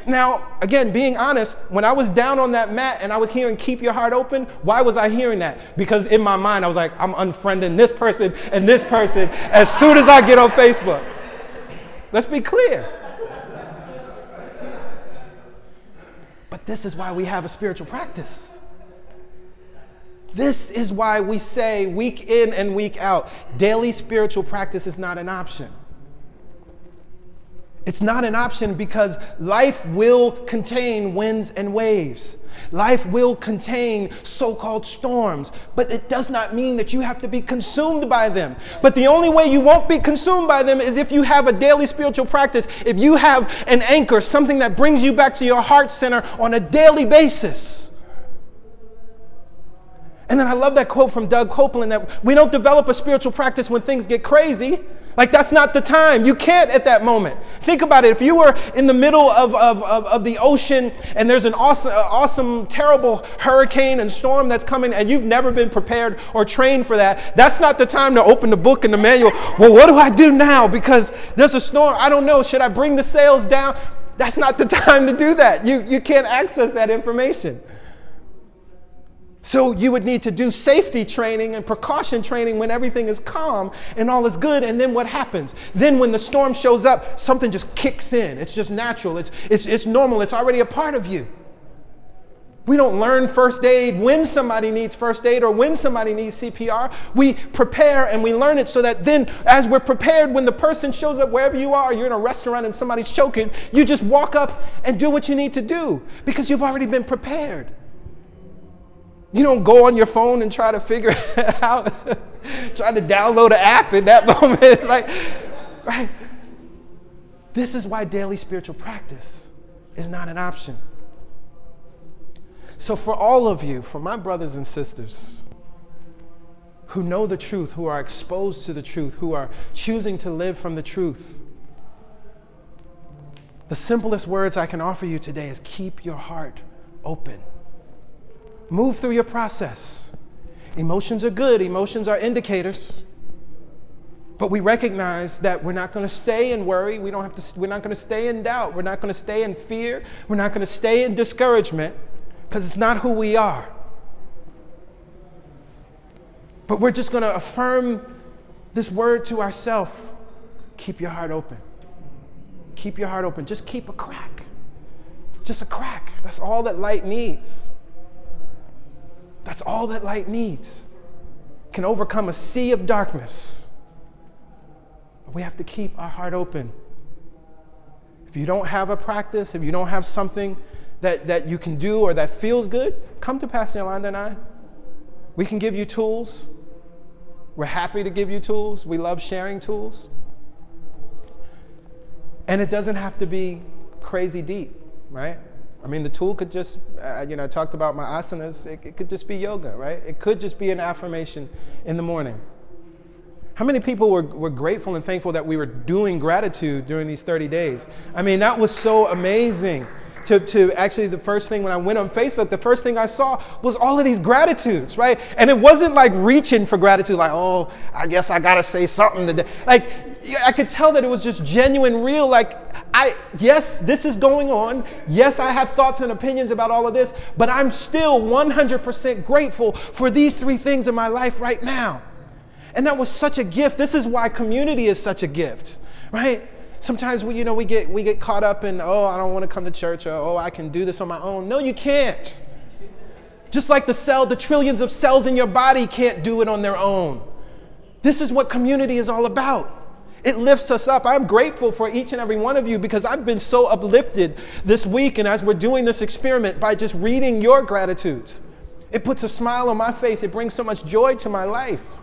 Now, again, being honest, when I was down on that mat and I was hearing keep your heart open, why was I hearing that? Because in my mind, I was like, I'm unfriending this person and this person as soon as I get on Facebook. Let's be clear. But this is why we have a spiritual practice. This is why we say week in and week out, daily spiritual practice is not an option. It's not an option because life will contain winds and waves. Life will contain so-called storms, but it does not mean that you have to be consumed by them. But the only way you won't be consumed by them is if you have a daily spiritual practice, if you have an anchor, something that brings you back to your heart center on a daily basis. And then I love that quote from Doug Copeland that we don't develop a spiritual practice when things get crazy. Like, that's not the time. You can't at that moment. Think about it. If you were in the middle of the ocean and there's an awesome, terrible hurricane and storm that's coming and you've never been prepared or trained for that, that's not the time to open the book and the manual. Well, what do I do now? Because there's a storm. I don't know. Should I bring the sails down? That's not the time to do that. You can't access that information. So you would need to do safety training and precaution training when everything is calm and all is good. And then what happens? Then when the storm shows up, something just kicks in. It's just natural. It's normal. It's already a part of you. We don't learn first aid when somebody needs first aid or when somebody needs CPR. We prepare and we learn it so that then as we're prepared, when the person shows up wherever you are, you're in a restaurant and somebody's choking, you just walk up and do what you need to do because you've already been prepared. You don't go on your phone and try to figure it out, try to download an app in that moment. Right? This is why daily spiritual practice is not an option. So for all of you, for my brothers and sisters who know the truth, who are exposed to the truth, who are choosing to live from the truth, the simplest words I can offer you today is keep your heart open. Move through your process. Emotions are good. Emotions are indicators. But we recognize that we're not going to stay in worry. We're not going to stay in doubt. We're not going to stay in fear. We're not going to stay in discouragement because it's not who we are. But we're just going to affirm this word to ourselves. Keep your heart open. Keep your heart open. Just keep a crack. Just a crack. That's all that light needs. That's all that light needs. Can overcome a sea of darkness. But we have to keep our heart open. If you don't have a practice, if you don't have something that you can do or that feels good, come to Pastor Yolanda and I. We can give you tools. We're happy to give you tools. We love sharing tools. And it doesn't have to be crazy deep, right? I mean, the tool could just, I talked about my asanas. It could just be yoga, right? It could just be an affirmation in the morning. How many people were grateful and thankful that we were doing gratitude during these 30 days? I mean, that was so amazing. To actually, the first thing when I went on Facebook, the first thing I saw was all of these gratitudes, right? And it wasn't like reaching for gratitude, like, oh, I guess I gotta say something today. Like, I could tell that it was just genuine, real, like, yes, this is going on. Yes, I have thoughts and opinions about all of this, but I'm still 100% grateful for these three things in my life right now. And that was such a gift. This is why community is such a gift, right? Sometimes we get caught up in, oh, I don't want to come to church, or oh, I can do this on my own. No, you can't. Just like the trillions of cells in your body can't do it on their own. This is what community is all about. It lifts us up. I'm grateful for each and every one of you because I've been so uplifted this week and as we're doing this experiment by just reading your gratitudes. It puts a smile on my face. It brings so much joy to my life.